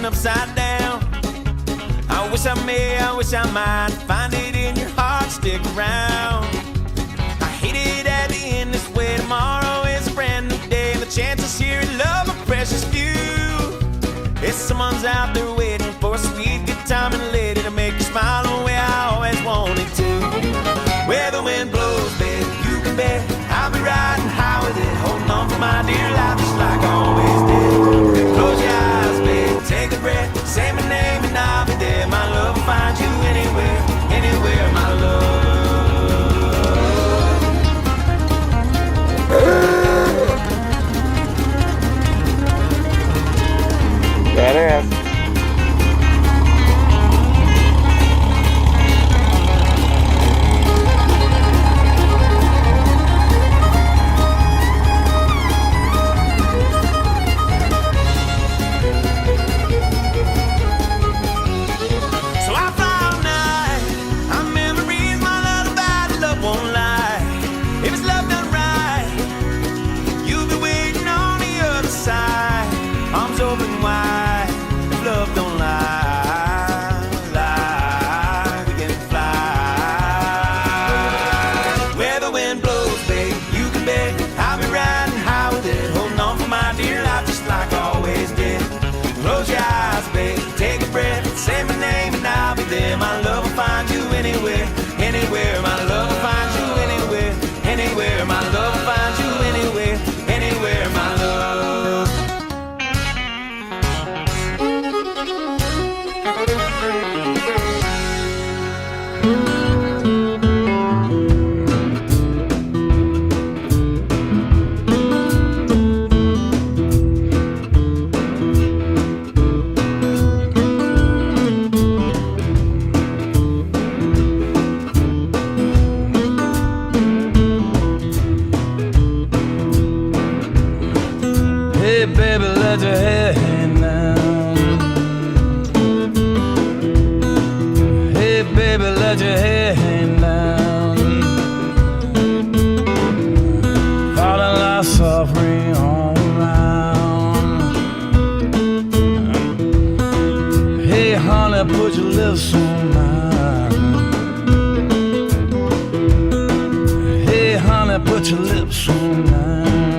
upside down. I wish I might find it in your heart, stick around. I hate it at the end this way. Tomorrow is a brand new day, and the chances here in love are precious few. If someone's out there waiting for a sweet good time and lady to make you smile the way I always wanted to. Where the wind blows, babe, you can bet I'll be riding high with it, holding on for my dear life just like I always did. Close your eyes, babe, take a breath, say my name and I'll be there. My love will find you anywhere, anywhere, my love. That is. Say my name and I'll be there. My love will find you anywhere, anywhere. My love will find you anywhere, anywhere. My love will find you anywhere, anywhere. My love. Hey baby, let your hair hang down. Hey baby, let your hair hang down. Falling like soft rain all around. Hey honey, put your lips on mine. Hey honey, put your lips on mine.